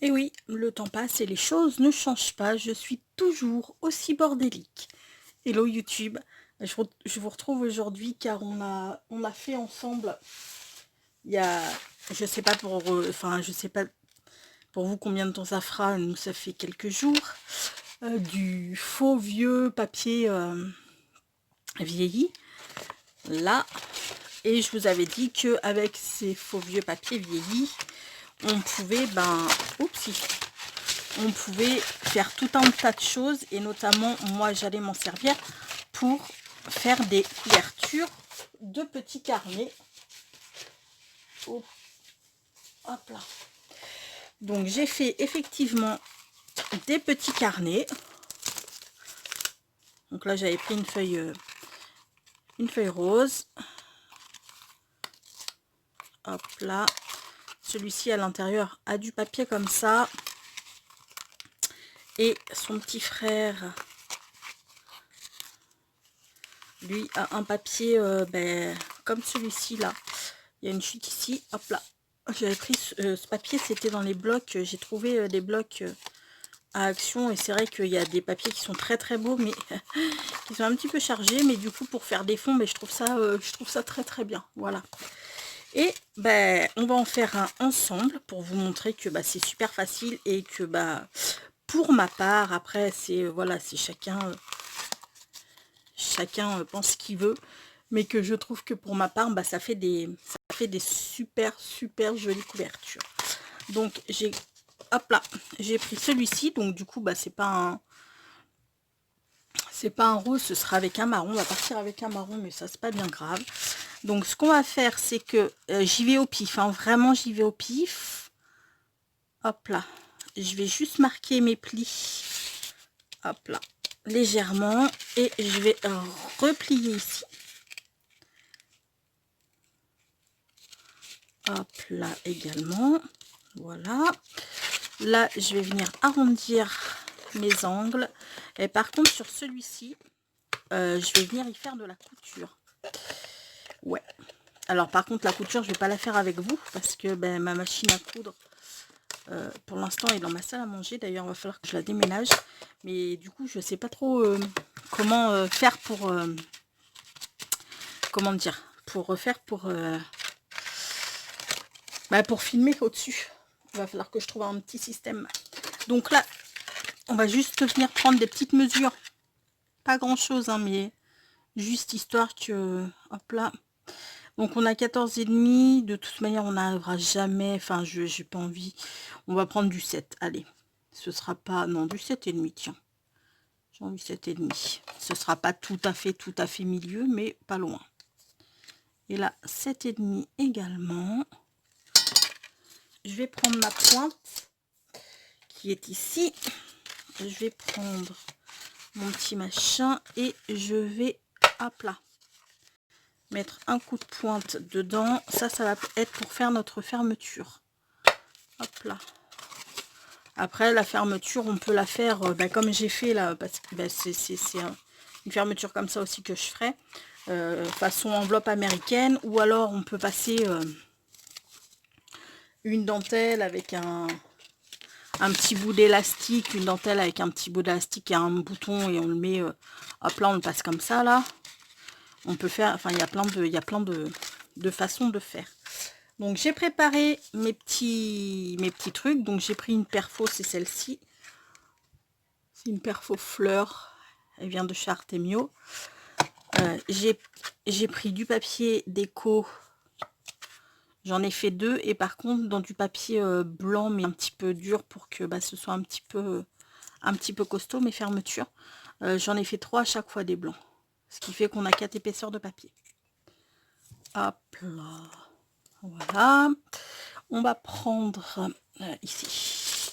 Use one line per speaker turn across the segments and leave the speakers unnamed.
Et oui, le temps passe et les choses ne changent pas. Je suis toujours aussi bordélique. Hello YouTube, je vous retrouve aujourd'hui car on a fait ensemble, il y a, je sais pas pour, je sais pas pour vous combien de temps ça fera, nous ça fait quelques jours, du faux vieux papier vieilli, là, et je vous avais dit que avec ces faux vieux papiers vieillis, on pouvait, on pouvait faire tout un tas de choses et notamment moi j'allais m'en servir pour faire des couvertures de petits carnets. Oh, hop là. Donc j'ai fait effectivement des petits carnets. Donc là j'avais pris une feuille rose. Hop là. Celui-ci à l'intérieur a du papier comme ça. Et son petit frère, lui, a un papier comme celui-ci là. Il y a une chute ici. Hop là. J'avais pris ce papier, c'était dans les blocs. J'ai trouvé des blocs à Action. Et c'est vrai qu'il y a des papiers qui sont très très beaux, mais qui sont un petit peu chargés. Mais du coup, pour faire des fonds, je trouve ça très très bien. Voilà. Et on va en faire un ensemble pour vous montrer que c'est super facile et que pour ma part, après c'est voilà, c'est chacun pense ce qu'il veut, mais que je trouve que pour ma part, ça fait des super super jolies couvertures. Donc j'ai hop là, j'ai pris celui-ci, donc du coup c'est pas un rose, ce sera avec un marron. On va partir avec un marron, mais ça c'est pas bien grave. Donc ce qu'on va faire, c'est que j'y vais au pif, hein, vraiment j'y vais au pif. Hop là, je vais juste marquer mes plis, hop là, légèrement, et je vais replier ici. Hop là également, voilà. Là je vais venir arrondir mes angles, et par contre sur celui-ci, je vais venir y faire de la couture. Ouais. Alors par contre la couture je vais pas la faire avec vous parce que ma machine à coudre pour l'instant est dans ma salle à manger. D'ailleurs il va falloir que je la déménage, mais du coup je sais pas trop comment faire pour comment dire, pour refaire pour filmer au dessus. Il va falloir que je trouve un petit système. Donc là on va juste venir prendre des petites mesures, pas grand chose hein, mais juste histoire que hop là. Donc on a 14,5. De toute manière, on n'arrivera jamais. Enfin, je j'ai pas envie. On va prendre du 7. Allez. Ce sera pas. Non, du 7,5. Tiens. J'ai envie 7,5. Ce sera pas tout à fait milieu, mais pas loin. Et là, 7,5 également. Je vais prendre ma pointe qui est ici. Je vais prendre mon petit machin et je vais hop là mettre un coup de pointe dedans. Ça va être pour faire notre fermeture. Hop là. Après la fermeture on peut la faire comme j'ai fait là, parce que c'est une fermeture comme ça aussi que je ferai façon enveloppe américaine, ou alors on peut passer une dentelle avec un petit bout d'élastique, une dentelle avec un petit bout d'élastique et un bouton, et on le met hop là, on le passe comme ça là. On peut faire, enfin il y a plein de façons de faire. Donc j'ai préparé mes petits trucs. Donc j'ai pris une perfo, c'est celle-ci. C'est une perfo fleur. Elle vient de chez Artemio. J'ai pris du papier déco. J'en ai fait 2. Et par contre dans du papier blanc mais un petit peu dur pour que ce soit un petit peu costaud mes fermetures. J'en ai fait 3 à chaque fois des blancs. Ce qui fait qu'on a 4 épaisseurs de papier. Hop là. Voilà. On va prendre ici.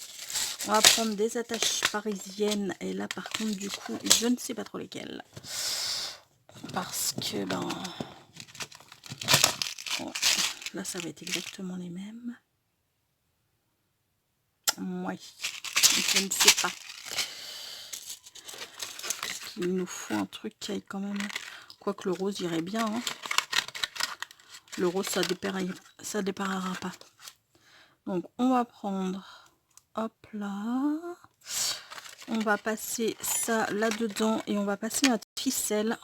On va prendre des attaches parisiennes. Et là, par contre, du coup, je ne sais pas trop lesquelles. Parce que, bon, là, ça va être exactement les mêmes. Oui, je ne sais pas. Il nous faut un truc qui aille quand même. Quoique le rose irait bien. Hein. Le rose, ça déparera pas. Donc, on va prendre... Hop là. On va passer ça là-dedans et on va passer notre ficelle.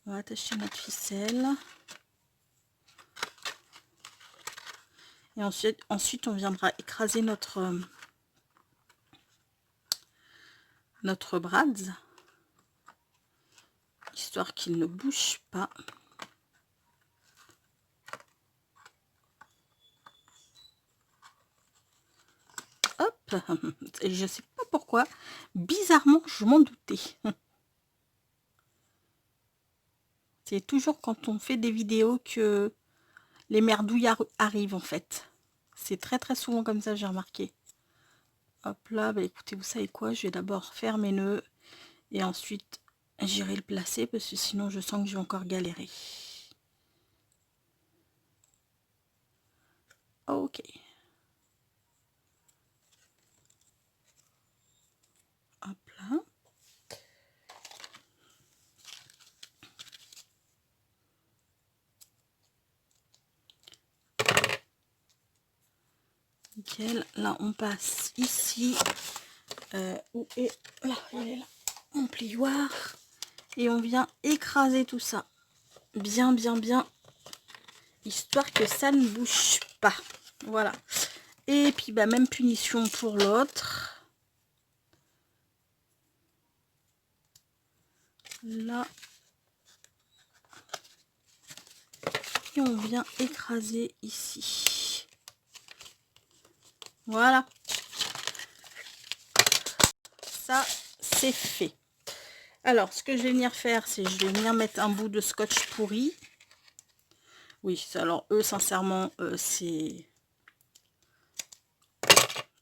On va attacher notre ficelle. Et ensuite on viendra écraser notre brads, histoire qu'il ne bouge pas. Hop, et je sais pas pourquoi, bizarrement je m'en doutais. C'est toujours quand on fait des vidéos que les merdouilles arrivent en fait. C'est très très souvent comme ça, j'ai remarqué. Hop là, bah écoutez, vous savez quoi, je vais d'abord faire mes nœuds et ensuite j'irai le placer parce que sinon je sens que je vais encore galérer. Ok. Hop là. Nickel. Là on passe ici. Où est là, il est là, mon plioir. Et on vient écraser tout ça. Bien, bien, bien. Histoire que ça ne bouge pas. Voilà. Et puis bah même punition pour l'autre. Là. Et on vient écraser ici. Voilà. Ça, c'est fait. Alors, ce que je vais venir faire, c'est je vais venir mettre un bout de scotch pourri. Oui, alors eux, sincèrement, c'est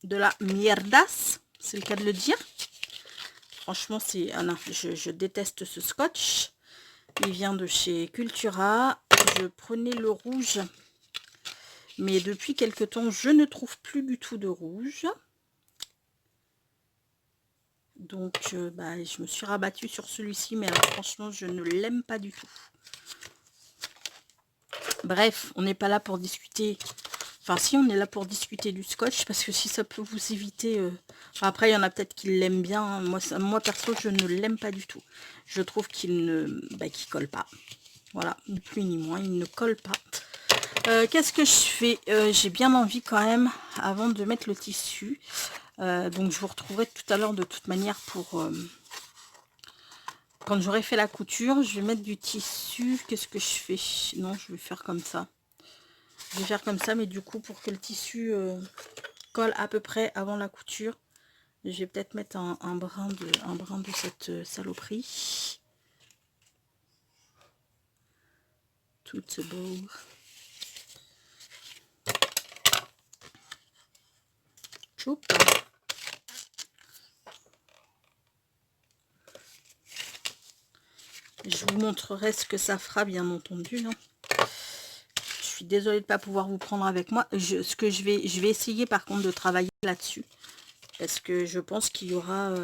de la mierdasse, c'est le cas de le dire. Franchement, c'est... Ah non, je déteste ce scotch. Il vient de chez Cultura. Je prenais le rouge. Mais depuis quelque temps, je ne trouve plus du tout de rouge. Donc, bah, je me suis rabattue sur celui-ci. Mais alors, franchement, je ne l'aime pas du tout. Bref, on n'est pas là pour discuter... Enfin, si, on est là pour discuter du scotch, parce que si ça peut vous éviter... Enfin, après, il y en a peut-être qui l'aiment bien. Hein. Moi, perso, je ne l'aime pas du tout. Je trouve qu'il ne... Bah, qu'il colle pas. Voilà, ni plus ni moins, il ne colle pas. Qu'est-ce que je fais? J'ai bien envie quand même, avant de mettre le tissu. Donc, je vous retrouverai tout à l'heure de toute manière pour... quand j'aurai fait la couture, je vais mettre du tissu. Qu'est-ce que je fais? Non, je vais faire comme ça. Je vais faire comme ça, mais du coup, pour que le tissu colle à peu près avant la couture, je vais peut-être mettre un brin de cette saloperie. Toute beau. Choup. Je vous montrerai ce que ça fera, bien entendu. Hein. Je suis désolée de ne pas pouvoir vous prendre avec moi. Je vais essayer par contre de travailler là-dessus. Parce que je pense qu'il y aura...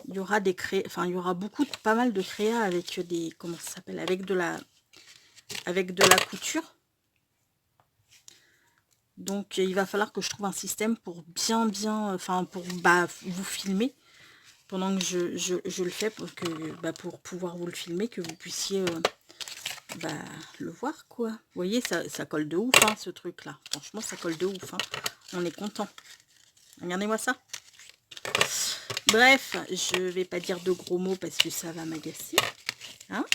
il y aura des créas... Enfin, il y aura pas mal de créas avec des... Comment ça s'appelle? Avec de la couture. Donc, il va falloir que je trouve un système pour bien... Enfin, pour vous filmer. Pendant que je le fais, pour pouvoir vous le filmer, que vous puissiez... le voir quoi. Vous voyez, ça colle de ouf hein, ce truc là. Franchement, ça colle de ouf. Hein. On est content. Regardez-moi ça. Bref, je vais pas dire de gros mots parce que ça va m'agacer. Hein?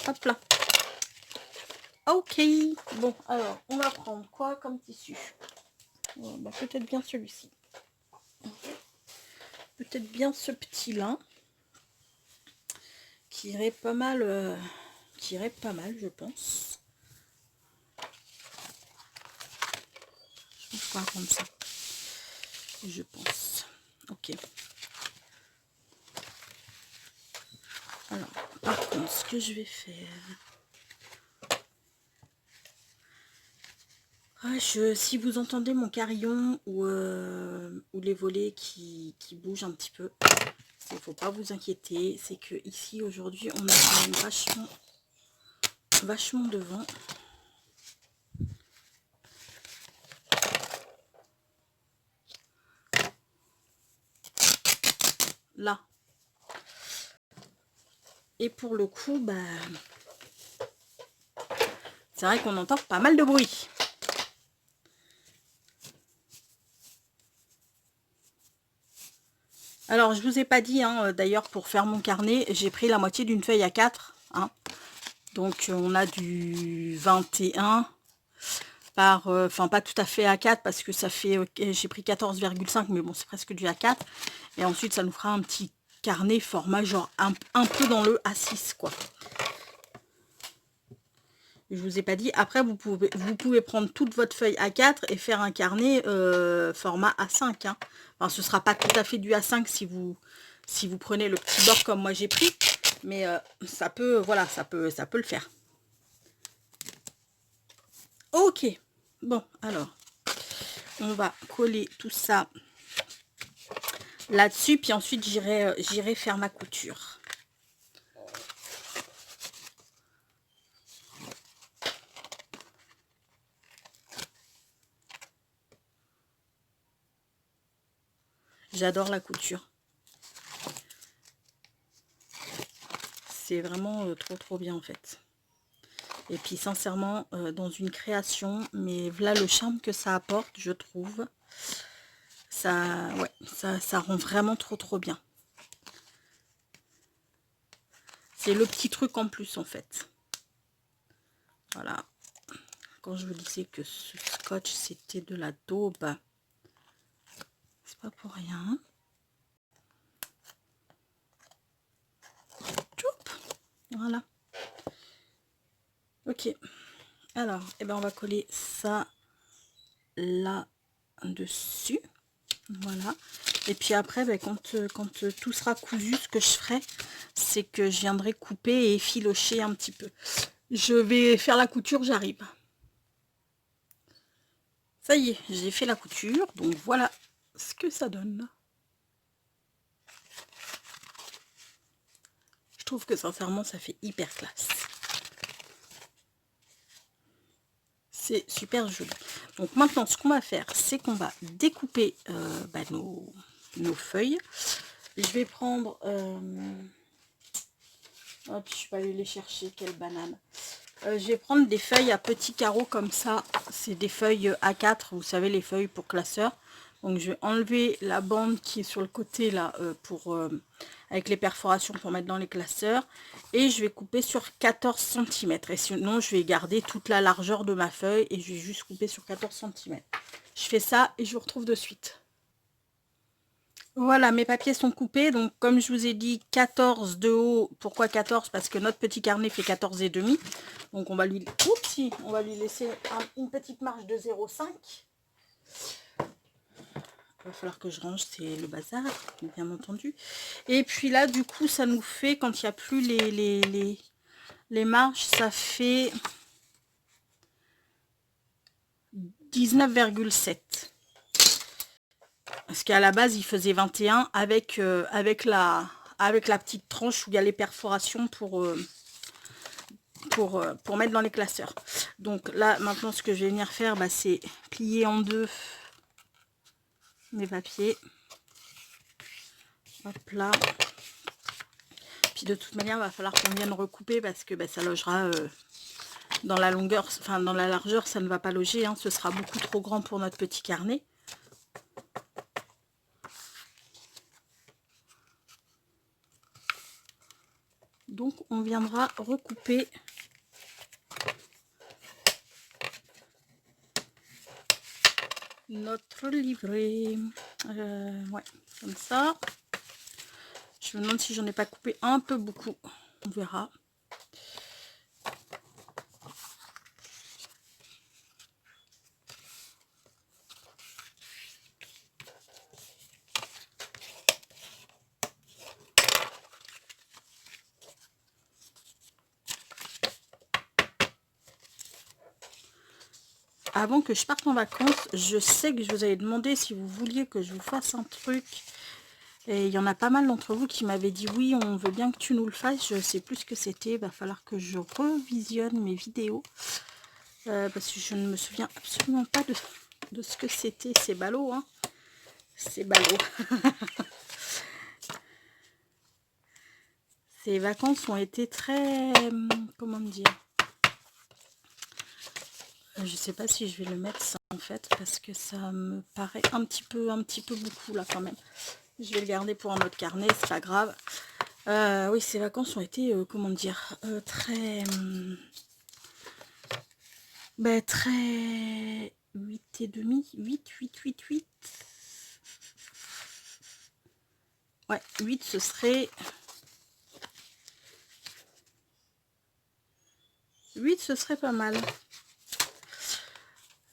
Hop là. Ok. Bon, alors, on va prendre quoi comme tissu? Peut-être bien celui-ci. Peut-être bien ce petit là. Qui irait pas mal, je pense. Je pense qu'on va prendre ça. Je pense. Ok. Alors, par contre, ce que je vais faire... si vous entendez mon carillon ou les volets qui bougent un petit peu, il ne faut pas vous inquiéter. C'est que ici, aujourd'hui, on a quand même vachement de vent. Là. Et pour le coup, bah, c'est vrai qu'on entend pas mal de bruit. Alors, je vous ai pas dit, hein, d'ailleurs, pour faire mon carnet, j'ai pris la moitié d'une feuille A4. Hein. Donc, on a du 21 par... Enfin, pas tout à fait A4 parce que ça fait... j'ai pris 14,5, mais bon, c'est presque du A4. Et ensuite, ça nous fera un petit carnet format genre un peu dans le A6, quoi. Je vous ai pas dit. Après, vous pouvez prendre toute votre feuille A4 et faire un carnet format A5. Hein. Enfin, ce sera pas tout à fait du A5 si vous prenez le petit bord comme moi j'ai pris. Mais ça peut, voilà, ça peut le faire. Ok. Bon, alors, on va coller tout ça là-dessus. Puis ensuite, j'irai faire ma couture. J'adore la couture. C'est vraiment trop bien en fait. Et puis sincèrement, dans une création, mais voilà le charme que ça apporte, je trouve. Ça, ouais, ça rend vraiment trop bien. C'est le petit truc en plus en fait. Voilà. Quand je vous disais que ce scotch c'était de la daube, c'est pas pour rien. Voilà. Ok. Alors, eh ben on va coller ça là dessus. Voilà. Et puis après, ben, quand tout sera cousu, ce que je ferai, c'est que je viendrai couper et filocher un petit peu. Je vais faire la couture, j'arrive. Ça y est, j'ai fait la couture, donc voilà ce que ça donne. Je trouve que sincèrement, ça fait hyper classe. C'est super joli. Donc maintenant, ce qu'on va faire, c'est qu'on va découper nos feuilles. Je vais prendre... hop, je suis pas allée les chercher, quelle banane. Je vais prendre des feuilles à petits carreaux comme ça. C'est des feuilles A4, vous savez, les feuilles pour classeur. Donc je vais enlever la bande qui est sur le côté là, avec les perforations pour mettre dans les classeurs. Et je vais couper sur 14 cm. Et sinon, je vais garder toute la largeur de ma feuille et je vais juste couper sur 14 cm. Je fais ça et je vous retrouve de suite. Voilà, mes papiers sont coupés. Donc, comme je vous ai dit, 14 de haut. Pourquoi 14? Parce que notre petit carnet fait 14,5. Donc, on va lui laisser une petite marge de 0,5. Il va falloir que je range, c'est le bazar, bien entendu. Et puis là, du coup, ça nous fait, quand il n'y a plus les marges, ça fait 19,7. Parce qu'à la base, il faisait 21 avec la petite tranche où il y a les perforations pour mettre dans les classeurs. Donc là, maintenant, ce que je vais venir faire, bah, c'est plier en deux mes papiers. Hop là. Puis de toute manière, il va falloir qu'on vienne recouper parce que bah, ça logera dans la longueur, enfin dans la largeur, ça ne va pas loger. Hein, ce sera beaucoup trop grand pour notre petit carnet. Donc on viendra recouper notre livret. Ouais, comme ça. Je me demande si j'en ai pas coupé un peu beaucoup. On verra. Avant que je parte en vacances, je sais que je vous avais demandé si vous vouliez que je vous fasse un truc Et il y en a pas mal d'entre vous qui m'avaient dit oui, on veut bien que tu nous le fasses. Je sais plus ce que c'était. Il va falloir que je revisionne mes vidéos. Parce que je ne me souviens absolument pas de ce que c'était. C'est ballot, hein. C'est ballot. Ces vacances ont été très... comment me dire? Je sais pas si je vais le mettre ça en fait. Parce que ça me paraît un petit peu beaucoup là quand même. Je vais le garder pour un autre carnet, c'est pas grave. Oui, ces vacances ont été, comment dire, très... très... 8 et demi, 8. Ouais, 8 ce serait... 8 ce serait pas mal.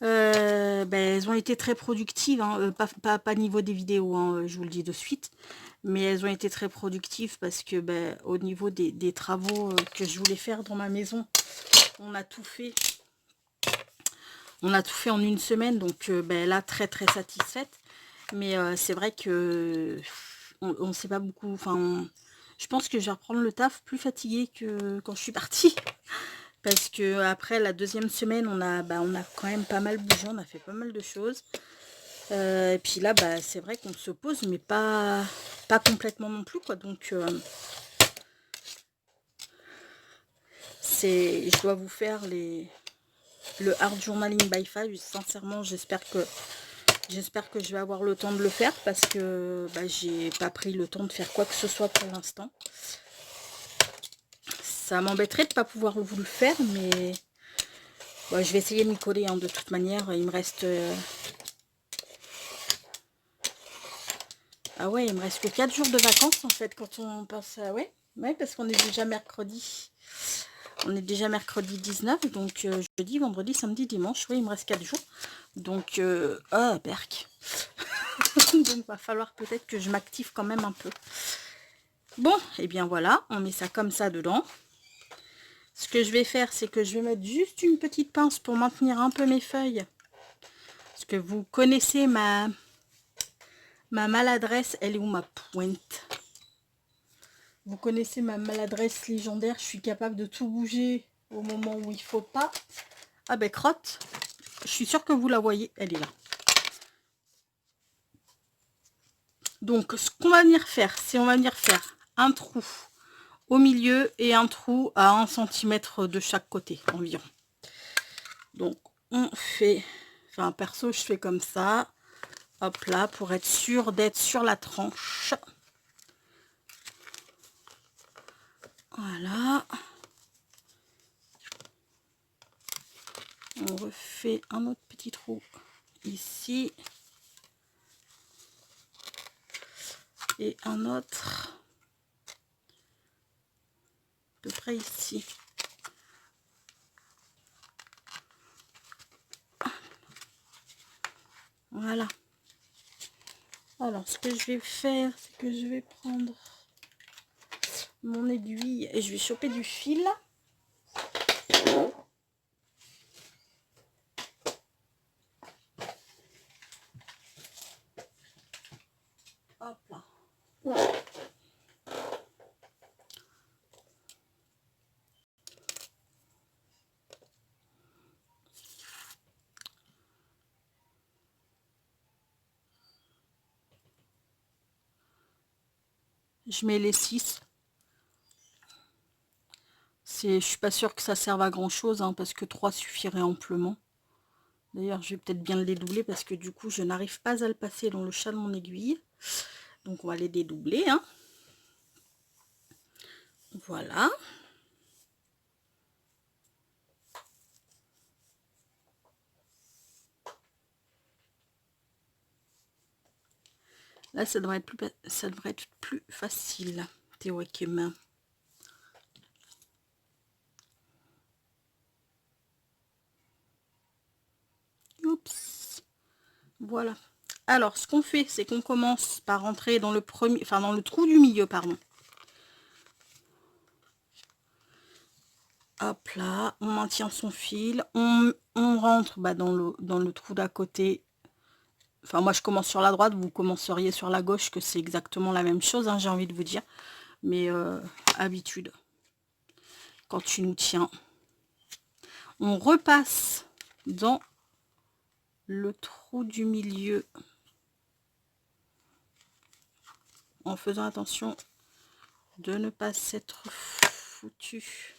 Elles ont été très productives, hein, pas niveau des vidéos, hein, je vous le dis de suite. Mais elles ont été très productives parce que au niveau des travaux que je voulais faire dans ma maison, on a tout fait. On a tout fait en une semaine, donc là, très satisfaite. Mais c'est vrai que on ne sait pas beaucoup. Enfin, je pense que je vais reprendre le taf plus fatiguée que quand je suis partie. Parce que après la deuxième semaine, on a quand même pas mal bougé, on a fait pas mal de choses. Et puis là, c'est vrai qu'on se pose, mais pas complètement non plus, quoi. Donc, je dois vous faire le hard journaling by 5. Sincèrement, j'espère que je vais avoir le temps de le faire parce que j'ai pas pris le temps de faire quoi que ce soit pour l'instant. Ça m'embêterait de pas pouvoir vous le faire, mais je vais essayer de m'y coller, hein, de toute manière. Il me reste... Ah ouais, il me reste que 4 jours de vacances en fait quand on pense à... Ouais, parce qu'on est déjà mercredi. On est déjà mercredi 19, donc jeudi, vendredi, samedi, dimanche. Oui, il me reste 4 jours. Donc, berk. Donc, va falloir peut-être que je m'active quand même un peu. Bon, et bien voilà, on met ça comme ça dedans. Ce que je vais faire, c'est que je vais mettre juste une petite pince pour maintenir un peu mes feuilles. Parce que vous connaissez ma maladresse. Elle est où ma pointe? Vous connaissez ma maladresse légendaire. Je suis capable de tout bouger au moment où il faut pas. Ah crotte. Je suis sûre que vous la voyez. Elle est là. Donc, ce qu'on va venir faire, c'est on va venir faire un trou au milieu et un trou à 1 cm de chaque côté environ. Donc, on fait... Enfin, perso, je fais comme ça. Hop là, pour être sûr d'être sur la tranche. Voilà. On refait un autre petit trou ici. Et un autre à peu près ici. Voilà. Alors, ce que je vais faire, c'est que je vais prendre mon aiguille et je vais choper du fil. Hop là. Je mets les 6. Je suis pas sûre que ça serve à grand chose, hein, parce que 3 suffirait amplement. D'ailleurs, je vais peut-être bien le dédoubler parce que du coup, je n'arrive pas à le passer dans le chat de mon aiguille. Donc, on va les dédoubler. Hein. Voilà. Là, ça devrait être plus facile, théoriquement. Oups. Voilà. Alors, ce qu'on fait, c'est qu'on commence par rentrer dans le premier, enfin dans le trou du milieu, pardon. Hop là, on maintient son fil, on rentre dans le trou d'à côté, Enfin, moi, je commence sur la droite, vous commenceriez sur la gauche, que c'est exactement la même chose, hein, j'ai envie de vous dire. Mais habitude, quand tu nous tiens. On repasse dans le trou du milieu. En faisant attention de ne pas s'être foutu.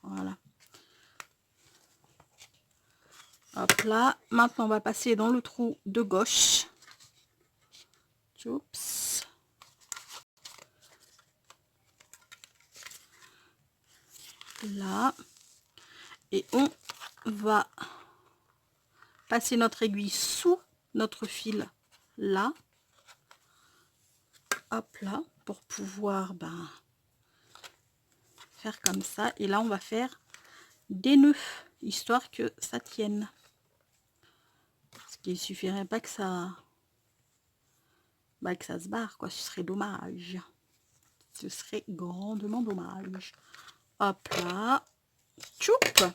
Voilà. Hop là. Maintenant, on va passer dans le trou de gauche. Oups. Là. Et on va passer notre aiguille sous notre fil là. Hop là. Pour pouvoir faire comme ça. Et là, on va faire des nœuds, histoire que ça tienne. Parce qu'il suffirait pas que ça... que ça se barre, quoi. Ce serait dommage. Ce serait grandement dommage. Hop là. Tchoup.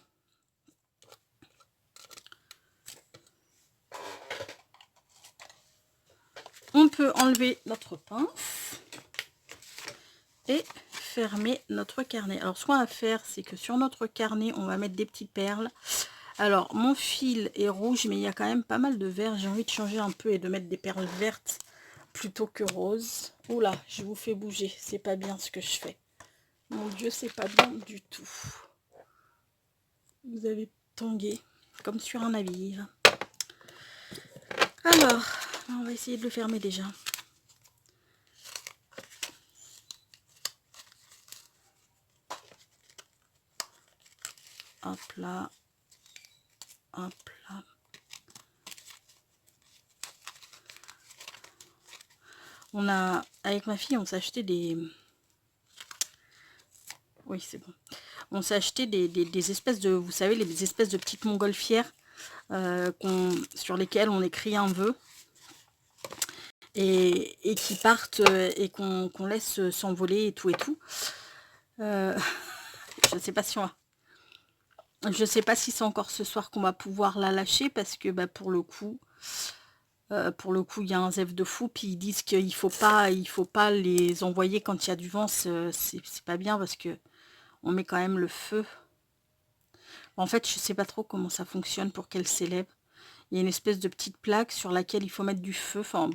On peut enlever notre pince et fermer notre carnet. Alors, ce qu'on va faire, c'est que sur notre carnet, on va mettre des petites perles. Alors, mon fil est rouge, mais il y a quand même pas mal de vert. J'ai envie de changer un peu et de mettre des perles vertes plutôt que roses. Oula, je vous fais bouger. C'est pas bien ce que je fais. Mon Dieu, c'est pas bien du tout. Vous avez tangué comme sur un navire. Alors, on va essayer de le fermer déjà. Hop là. Hop là. On a, avec ma fille, on s'est acheté des... Oui, c'est bon. On s'est acheté des espèces de, vous savez, les espèces de petites montgolfières sur lesquelles on écrit un vœu. Et qui partent et qu'on laisse s'envoler et tout et tout. Je sais pas si on va... Je sais pas si c'est encore ce soir qu'on va pouvoir la lâcher parce que pour le coup, il y a un zèf de fou. Puis ils disent qu'il faut pas les envoyer quand il y a du vent. C'est pas bien parce que on met quand même le feu. En fait, je sais pas trop comment ça fonctionne pour qu'elle s'élève. Il y a une espèce de petite plaque sur laquelle il faut mettre du feu. Enfin,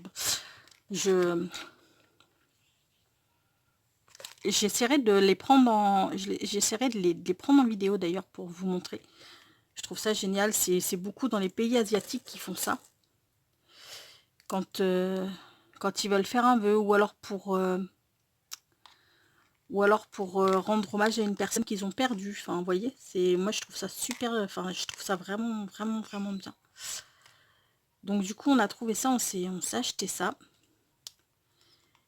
j'essaierai de les prendre en... J'essaierai de les prendre en vidéo d'ailleurs pour vous montrer. Je trouve ça génial. C'est beaucoup dans les pays asiatiques qui font ça. Quand ils veulent faire un vœu ou alors pour rendre hommage à une personne qu'ils ont perdue. Enfin, vous voyez, moi je trouve ça super, enfin je trouve ça vraiment, vraiment, vraiment bien. Donc du coup, on a trouvé ça, on s'est acheté ça.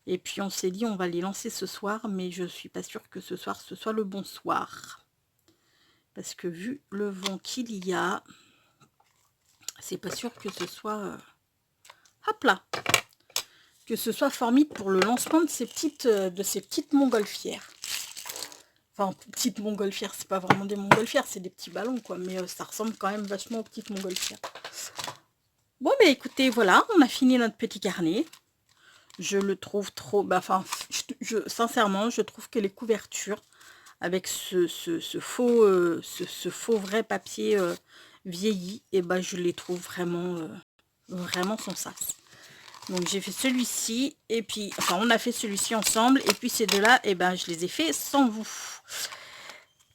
Et puis on s'est dit, on va les lancer ce soir, mais je suis pas sûre que ce soir, ce soit le bon soir. Parce que vu le vent qu'il y a, c'est pas sûr que ce soit... hop là, que ce soit formidable pour le lancement de ces petites montgolfières. Enfin, petites montgolfières, c'est pas vraiment des montgolfières, c'est des petits ballons, quoi. Mais ça ressemble quand même vachement aux petites montgolfières. Bon, mais écoutez, voilà, on a fini notre petit carnet. Je le trouve trop... sincèrement, je trouve que les couvertures, avec ce faux vrai papier vieilli, et je les trouve vraiment, vraiment sans sas. Donc j'ai fait celui-ci, et puis, enfin on a fait celui-ci ensemble, et puis ces deux-là, je les ai fait sans vous.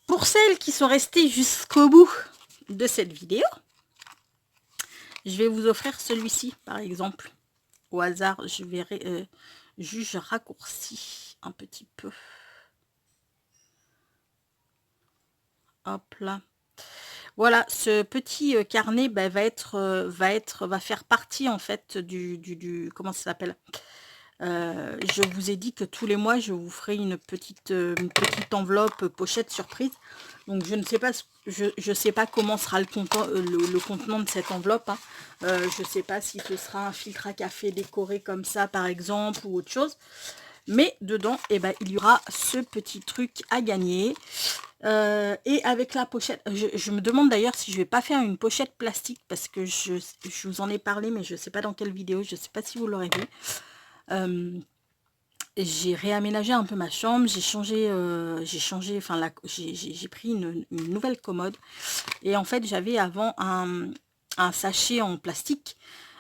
Pour celles qui sont restées jusqu'au bout de cette vidéo, je vais vous offrir celui-ci, par exemple. Au hasard, je verrai, je raccourcis un petit peu. Hop là. Voilà, ce petit carnet va faire partie en fait du comment ça s'appelle. Je vous ai dit que tous les mois je vous ferai une petite enveloppe pochette surprise. Donc je ne sais pas, je sais pas comment sera le contenant de cette enveloppe. Hein. Je ne sais pas si ce sera un filtre à café décoré comme ça par exemple ou autre chose. Mais dedans, il y aura ce petit truc à gagner. Et avec la pochette, je me demande d'ailleurs si je vais pas faire une pochette plastique parce que je vous en ai parlé, mais je sais pas dans quelle vidéo, je sais pas si vous l'aurez vu. J'ai réaménagé un peu ma chambre, j'ai changé, enfin j'ai pris une nouvelle commode. Et en fait, j'avais avant un sachet en plastique,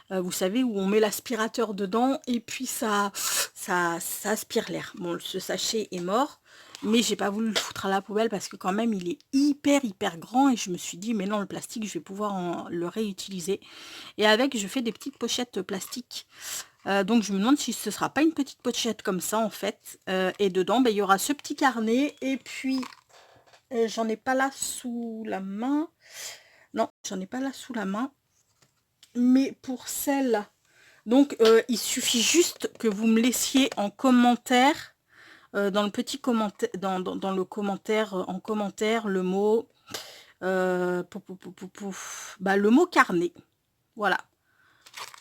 vous savez, où on met l'aspirateur dedans et puis ça aspire l'air. Bon, ce sachet est mort, mais j'ai pas voulu le foutre à la poubelle parce que quand même, il est hyper grand et je me suis dit, mais non, le plastique, je vais pouvoir le réutiliser. Et avec, je fais des petites pochettes plastiques. Donc je me demande si ce sera pas une petite pochette comme ça en fait. Et dedans, ben, il y aura ce petit carnet et puis j'en ai pas là sous la main. Non, j'en ai pas là sous la main. Mais pour celle, donc il suffit juste que vous me laissiez en commentaire, dans le petit commentaire, dans le commentaire, en commentaire, le mot, bah, le mot carnet. Voilà.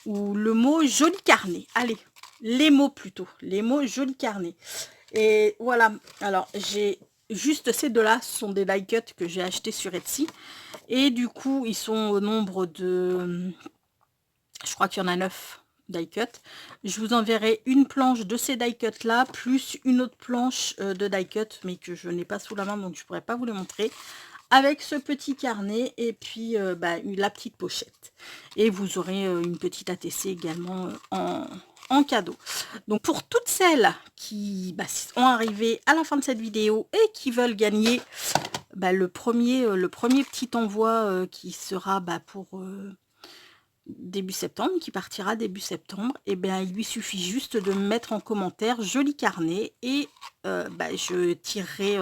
Ou le mot joli carnet. Allez, les mots plutôt. Les mots joli carnet. Et voilà. Alors, j'ai juste ces deux-là. Ce sont des die cuts que j'ai achetés sur Etsy. Et du coup, ils sont au nombre de... Je crois qu'il y en a 9 die cut. Je vous enverrai une planche de ces die cut là, plus une autre planche de die cut, mais que je n'ai pas sous la main, donc je ne pourrais pas vous les montrer. Avec ce petit carnet et puis bah, la petite pochette. Et vous aurez une petite ATC également en cadeau. Donc pour toutes celles qui sont arrivées à la fin de cette vidéo et qui veulent gagner bah, le premier petit envoi qui sera bah, pour début septembre, qui partira début septembre, et bien il lui suffit juste de me mettre en commentaire joli carnet et bah, je tirerai,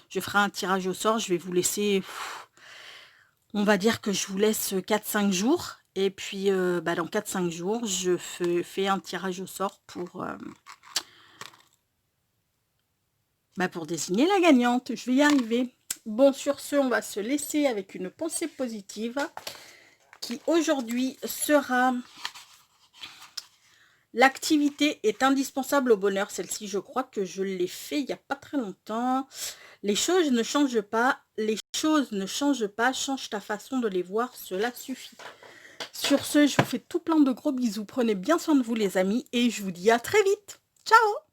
je ferai un tirage au sort. Je vais vous laisser, on va dire que je vous laisse 4-5 jours et puis bah, dans 4-5 jours je fais un tirage au sort bah, pour désigner la gagnante. Je vais y arriver. Bon, sur ce, on va se laisser avec une pensée positive qui aujourd'hui sera: l'activité est indispensable au bonheur. Celle-ci, je crois que je l'ai fait il n'y a pas très longtemps. Les choses ne changent pas. Les choses ne changent pas. Change ta façon de les voir. Cela suffit. Sur ce, je vous fais tout plein de gros bisous. Prenez bien soin de vous les amis. Et je vous dis à très vite. Ciao!